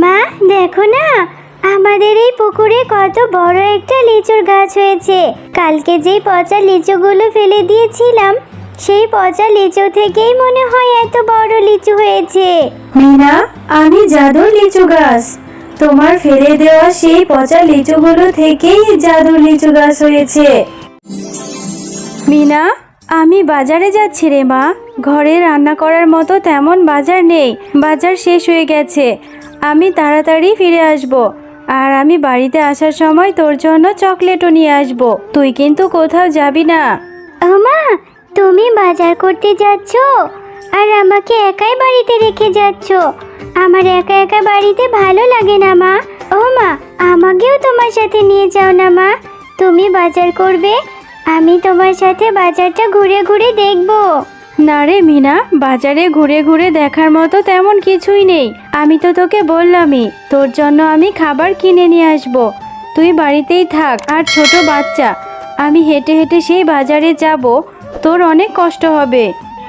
মা, দেখো না, আমাদের এই পুকুরে কত বড় একটা লিচুর গাছ হয়েছে। কালকে যেই পচা লিচুগুলো ফেলে দিয়েছিলাম, সেই পচা লিচু থেকেই মনে হয় এত বড় লিচু হয়েছে। মিনা, আমি জাদুর লিচু গাছ। তোমার ফেলে দেওয়া সেই পচা লিচুগুলো থেকেই জাদুর লিচু গাছ হয়েছে। মিনা, আমি বাজারে যাচ্ছি রে মা। ঘরে রান্না করার মতো তেমন বাজার নেই, বাজার শেষ হয়ে গেছে। আমি তাড়াতাড়ি ফিরে আসব। আর আমি বাড়িতে আসার সময় তোর জন্য চকলেটও নিয়ে আসব। তুই কিন্তু কোথাও যাবি না। ও মা, তুমি বাজার করতে যাচ্ছ আর আমাকে একাই বাড়িতে রেখে যাচ্ছ? আমার একা একা বাড়িতে ভালো লাগে না মা। ও মা, আমাকেও তোমার সাথে নিয়ে যাও না মা। তুমি বাজার করবে, আমি তোমার সাথে বাজারটা ঘুরে ঘুরে দেখব। না রে মিনা, বাজারে ঘুরে ঘুরে দেখার মতো তেমন কিছুই নেই। আমি তো তোকে বললামই, তোর জন্য আমি খাবার কিনে নিয়ে আসব। তুই বাড়িতেই থাক। আর ছোট বাচ্চা, আমি হেঁটে হেঁটে সেই বাজারে যাব, তোর অনেক কষ্ট হবে।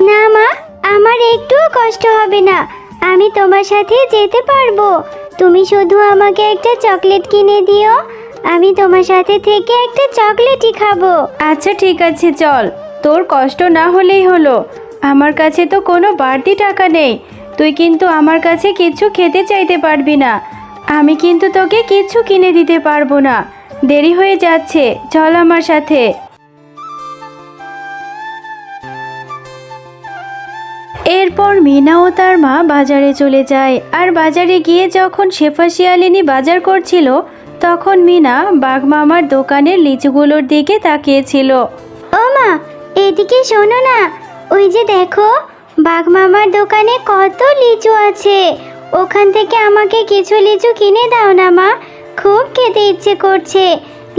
না মা, আমার একটুও কষ্ট হবে না, আমি তোমার সাথে যেতে পারবো। তুমি শুধু আমাকে একটা চকলেট কিনে দিও, আমি তোমার সাথে থেকে একটা চকলেটই খাবো। আচ্ছা ঠিক আছে, চল। তোর কষ্ট না হলেই হলো। আমার কাছে তো কোনো বাড়তি টাকা নেই। তুই কিন্তু আমার কাছে কিছু খেতে চাইতে পারবি না। আমি কিন্তু তোকে কিছু কিনে দিতে পারবো না। দেরি হয়ে যাচ্ছে, চল আমার সাথে। এরপর মিনা ও তার মা বাজারে চলে যায়। আর বাজারে গিয়ে যখন শেফা শিয়ালিনী বাজার করছিল, তখন মিনা বাঘ মামার দোকানের লিচুগুলোর দিকে তাকিয়েছিল। ও মা, এদিকে শোনো না, ওই যে দেখো, বাঘ মামার দোকানে কত লিচু আছে। ওখান থেকে আমাকে কিছু লিচু কিনে দাও না মা, খুব খেতে ইচ্ছে করছে।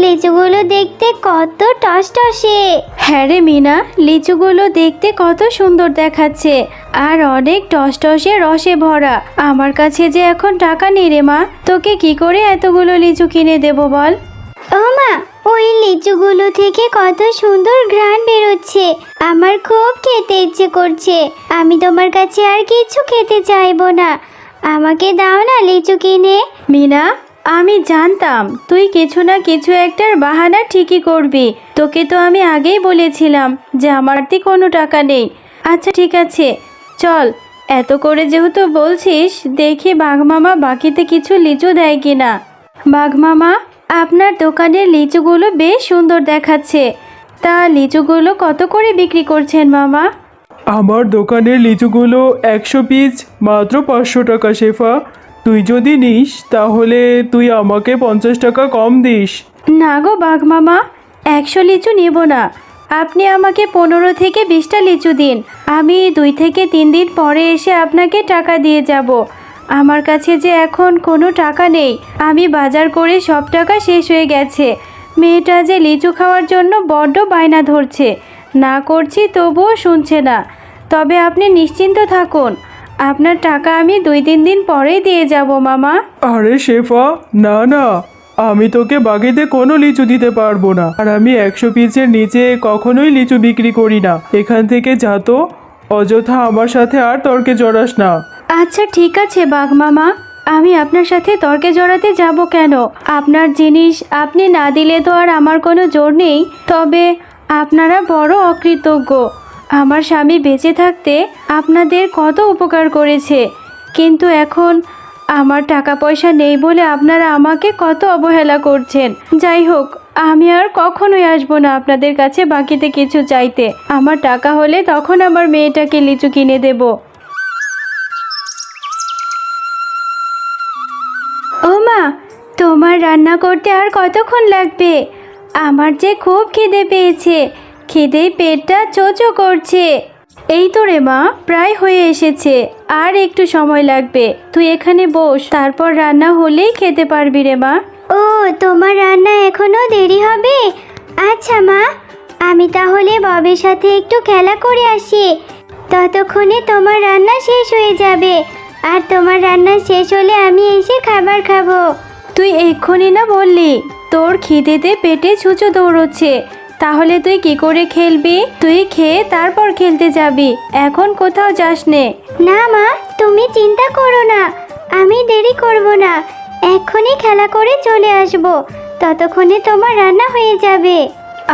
লিচুগুলো দেখতে কত টসটসে। হ্যাঁ রে মিনা, লিচুগুলো দেখতে কত সুন্দর দেখাচ্ছে আর অনেক টসটসে রসে ভরা। আমার কাছে যে এখন টাকা নেই রে মা, তোকে কি করে এতগুলো লিচু কিনে দেবো বল? ও মা, ওই লিচুগুলো থেকে কত সুন্দর ঘ্রাণ বেরোচ্ছে, আমার খুব খেতে ইচ্ছে করছে। আমি তোমার কাছে আর কিছু খেতে চাইবো না, আমাকে দাও না লিচু কিনে। মিনা, আমি জানতাম তুই কিছু না কিছু একটার বাহানা ঠিকই করবি। তোকে তো আমি আগেই বলেছিলাম যে আমার হাতে কোনো টাকা নেই। আচ্ছা ঠিক আছে, চল। এত করে যেহেতু বলছিস, দেখি বাঘ মামা বাকিতে কিছু লিচু দেয় কিনা। বাঘ মামা, আপনার দোকানের লিচুগুলো বেশ সুন্দর দেখাচ্ছে। তা লিচুগুলো কত করে বিক্রি করছেন মামা? আমার দোকানের লিচুগুলো 100 পিস মাত্র 500 টাকা শেফা। তুই যদি নিস তাহলে তুই আমাকে 50 টাকা কম দিস। না গো বাঘ মামা, 100 লিচু নেব না। আপনি আমাকে 15 থেকে 20টা লিচু দিন। আমি 2 থেকে 3 দিন পরে এসে আপনাকে টাকা দিয়ে যাব। আমার কাছে যে এখন কোনো টাকা নেই। আমি বাজার করে সব টাকা শেষ হয়ে গেছে। মেয়েটা যে লিচু খাওয়ার জন্য বড্ড বায়না ধরছে, না করছি তবুও শুনছে না। তবে আপনি নিশ্চিন্ত থাকুন, আপনার টাকা আমি 2-3 দিন পরেই দিয়ে যাব মামা। আরে শেফা, না না, আমি তোকে বাকিতে কোনো লিচু দিতে পারবো না। আর আমি 100 পিসের নিচে কখনোই লিচু বিক্রি করি না। এখান থেকে যা তো, অযথা আমার সাথে আর তর্কে জড়াস না। আচ্ছা ঠিক আছে বাঘ মামা, আমি আপনার সাথে তর্কে জড়াতে যাব কেন? আপনার জিনিস আপনি না দিলে তো আর আমার কোনো জোর নেই। তবে আপনারা বড় অকৃতজ্ঞ। আমার স্বামী বেঁচে থাকতে আপনাদের কত উপকার করেছে, কিন্তু এখন আমার টাকা পয়সা নেই বলে আপনারা আমাকে কত অবহেলা করছেন। যাই হোক, আমি আর কখনোই আসবো না আপনাদের কাছে বাকিতে কিছু চাইতে। আমার টাকা হলে তখন আমার মেয়েটাকে লিচু কিনে দেব। ও মা, তোমার রান্না করতে আর কতক্ষণ লাগবে? আমার যে খুব খিদে পেয়েছে, খিদেই পেটটা চোচো করছে। এই তো রে মা, প্রায় হয়ে এসেছে, আর একটু সময় লাগবে। তুই এখানে বস, তারপর রান্না হলেই খেতে পারবি রে মা। ও, তোমার রান্না এখনো দেরি হবে? আচ্ছা মা, আমি তাহলে ববের সাথে একটু খেলা করে আসি। ততক্ষণে তোমার রান্না শেষ হয়ে যাবে, আর তোমার রান্না শেষ হলে আমি এসে খাবার খাবো। তুই এক্ষুনি না বললি তোর খিদেতে পেটে ছুঁচো দৌড়চ্ছে, তাহলে তুই কি করে খেলবি? তুই খেয়ে তারপর খেলতে যাবি, এখন কোথাও যাস নে। না মা, তুমি চিন্তা করো না, আমি দেরি করব না, এক্ষুনি খেলা করে চলে আসব। ততক্ষণে তোমার রান্না হয়ে যাবে।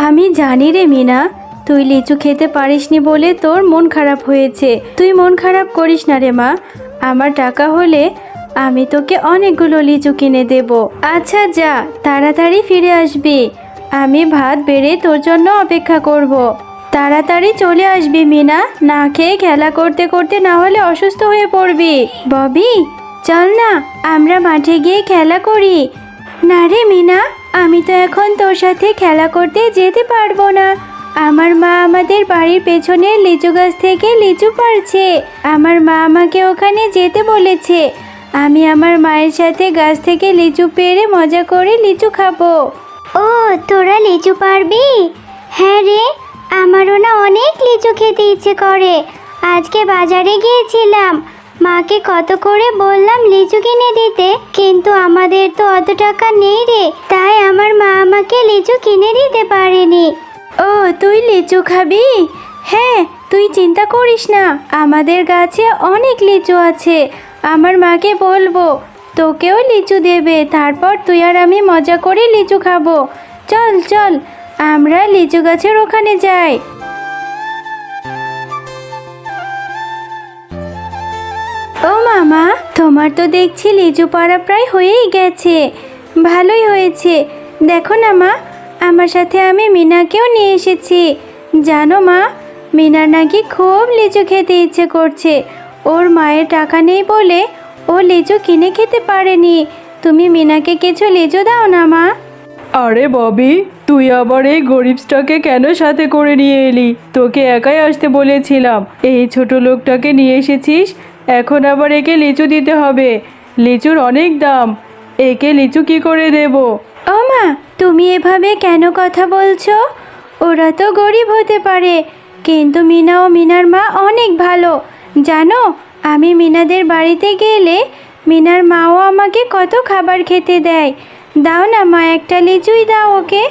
আমি জানি রে মিনা, তুই লিচু খেতে পারিসনি বলে তোর মন খারাপ হয়েছে। তুই মন খারাপ করিস না রে মা। আমার টাকা হলে আমি তোকে অনেকগুলো লিচু কিনে দেব। আচ্ছা যা, তাড়াতাড়ি ফিরে আসবি। আমি ভাত বেড়ে তোর জন্য অপেক্ষা করব। তাড়াতাড়ি চলে আসবি মিনা, না খেয়ে খেলা করতে করতে না হলে অসুস্থ হয়ে পড়বি। ববি চল না, আমরা মাঠে গিয়ে খেলা করি। না রে মিনা, আমি তো এখন তোর সাথে খেলা করতে যেতে পারবো না। আমার মা আমাদের বাড়ির পেছনে লিচু গাছ থেকে লিচু পাড়ছে। আমার মা আমাকে ওখানে যেতে বলেছে। আমি আমার মায়ের সাথে গাছ থেকে লিচু পেড়ে মজা করে লিচু খাবো। ও, তোরা লিচু পারবি? হ্যাঁ রে, আমারও না অনেক লিচু খেতে ইচ্ছে করে। আজকে বাজারে গিয়েছিলাম, মাকে কত করে বললাম লিচু কিনে দিতে, কিন্তু আমাদের তো অত টাকা নেই রে, তাই আমার মা আমাকে লিচু কিনে দিতে পারেনি। ও, তুই লিচু খাবি? হ্যাঁ, তুই চিন্তা করিস না, আমাদের গাছে অনেক লিচু আছে। আমার মাকে বলবো, তোকেও লিচু দেবে। তারপর তুই আর আমি মজা করে লিচু খাবো। চল চল, আমরা লিচু গাছের ওখানে যাই। ও মামা, তোমার তো দেখছি লিচু পাড়া প্রায় হয়েই গেছে। ভালোই হয়েছে। দেখো না মা, আমার সাথে আমি মিনাকেও নিয়ে এসেছি। জানো মা, মিনার নাকি খুব লিচু খেতে ইচ্ছে করছে। ওর মায়ের টাকা নেই বলে ও লিচু কিনে খেতে পারেনি। তুমি মিনাকে কিছু লিচু দাও না মা। আরে ববি, তুই আবার এই গরিবটাকে কেন সাথে করে নিয়ে এলি? তোকে একাই আসতে বলেছিলাম, এই ছোট লোকটাকে নিয়ে এসেছিস, এখন আবার একে লিচু দিতে হবে। লিচুর অনেক দাম, একে লিচু কি করে দেব? ও মা, তুমি এভাবে কেন কথা বলছো? ওরা তো গরিব হতে পারে, কিন্তু মিনা ও মিনার মা অনেক ভালো। জানো, আমি মিনাদের বাড়িতে গেলে মিনার মাও আমাকে কত খাবার খেতে দেয়। দাও না মা, একটা লিচুই দাও ওকে।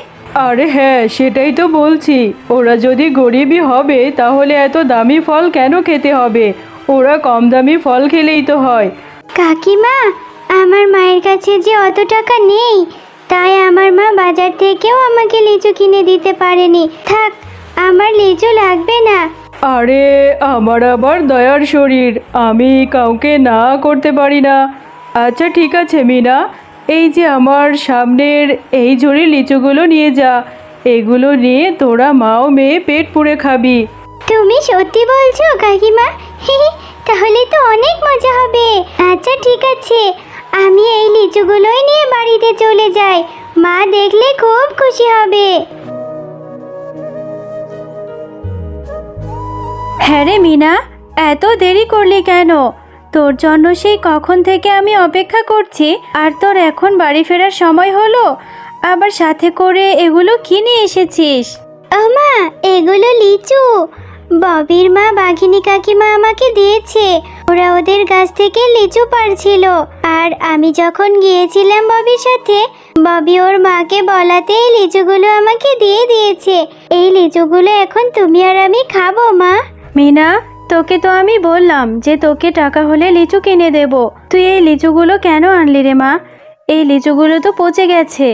আরে হ্যাঁ, সেটাই তো বলছি। ওরা যদি গরিবই হবে তাহলে এত দামি ফল কেন খেতে হবে? ওরা কম দামি ফল খেলেই তো হয়। কাকিমা, আমার মায়ের কাছে যে অত টাকা নেই, তাই আমার মা বাজার থেকেও আমাকে লিচু কিনে দিতে পারেনি। থাক, আমার লিচু লাগবে না। আরে আমার আবার দয়ার শরীর, আমি কাউকে না করতে পারি না। আচ্ছা ঠিক আছে মিনা, এই যে আমার সামনের এই ঝুড়ি লিচুগুলো নিয়ে যা। এগুলো নিয়ে তোরা মা ও মেয়ে পেট পুড়ে খাবি। তুমি সত্যি বলছো কাকিমা? তাহলে তো অনেক মজা হবে। আচ্ছা ঠিক আছে, আমি এই লিচুগুলোই নিয়ে বাড়িতে চলে যাই। মা দেখলে খুব খুশি হবে। হ্যাঁ রে মিনা, এত দেরি করলি কেন? তোর জন্য সেই কখন থেকে আমি অপেক্ষা করছি, আর তোর এখন বাড়ি ফেরার সময় হলো, আবার সাথে করে এগুলো কিনে এসেছিস। ও মা, এগুলো লিচু ববির মা বাঘিনী কাকিমা আমাকে দিয়েছে। ওরা ওদের গাছ থেকে লিচু পাড়ছিল, আর আমি যখন গিয়েছিলাম ববির সাথে, ববি ওর মাকে বলাতেই লিচুগুলো আমাকে দিয়ে দিয়েছে। এই লিচুগুলো এখন তুমি আর আমি খাবো মা। মিনা, তোকে তো আমি বললাম যে তোকে টাকা হলে লিচু কিনে দেব। তুই এই লিচুগুলো কেন আনলি রে মা? এই লিচুগুলো তো পচে গেছে,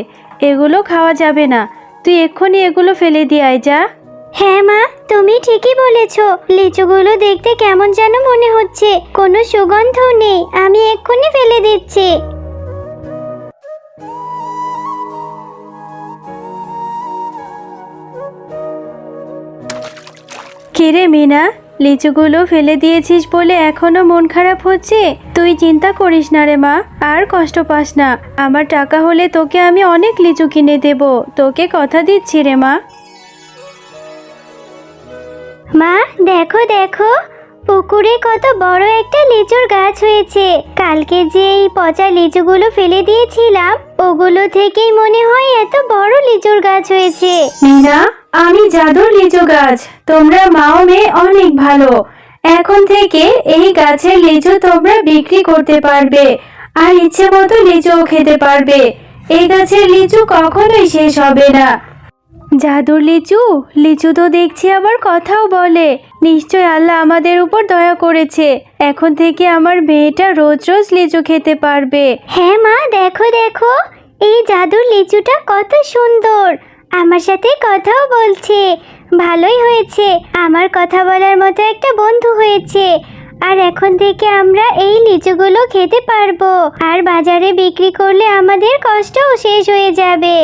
এগুলো খাওয়া যাবে না। তুই এক্ষুনি এগুলো ফেলে দিয়ে আয় যা। হ্যাঁ মা, তুমি ঠিকই বলেছো। লিচুগুলো দেখতে কেমন যেন মনে হচ্ছে, কোনো সুগন্ধও নেই। আমি এক্ষুনি ফেলে দিচ্ছি। কিরে মিনা, লিচুগুলো ফেলে দিয়েছিস বলে এখনো মন খারাপ হচ্ছে? তুই চিন্তা করিস না রে মা, আর কষ্ট পাস না। আমার টাকা হলে তোকে আমি অনেক লিচু কিনে দেব, তোকে কথা দিচ্ছি রে মা। মা দেখো দেখো, পুকুরে কত বড় একটা লিচুর গাছ হয়েছে। কালকে যে এই পচা লিচুগুলো ফেলে দিয়েছিলাম, ওগুলো থেকেই মনে হয় এত বড় লিচুর গাছ হয়েছে। মিনা, আমি জাদুর লিচু গাছ। তোমরা মা ও মেয়ে অনেক ভালো। এখন থেকে এই গাছের লিচু তোমরা বিক্রি করতে পারবে, আর ইচ্ছে মতো লিচুও খেতে পারবে। এই গাছের লিচু কখনোই শেষ হবে না। জাদুর লিচু? লিচু তো দেখছি আবার কথাও বলে। নিশ্চয় আল্লাহ আমাদের উপর দয়া করেছে। এখন থেকে আমার মেয়েটা রোজ রোজ লিচু খেতে পারবে। হ্যাঁ মা, দেখো দেখো, এই জাদুর লিচুটা কত সুন্দর, আমার সাথে কথাও বলছে। ভালোই হয়েছে, আমার কথা বলার মতো একটা বন্ধু হয়েছে। আর এখন থেকে আমরা এই লিচুগুলো খেতে পারবো, আর বাজারে বিক্রি করলে আমাদের কষ্টও শেষ হয়ে যাবে।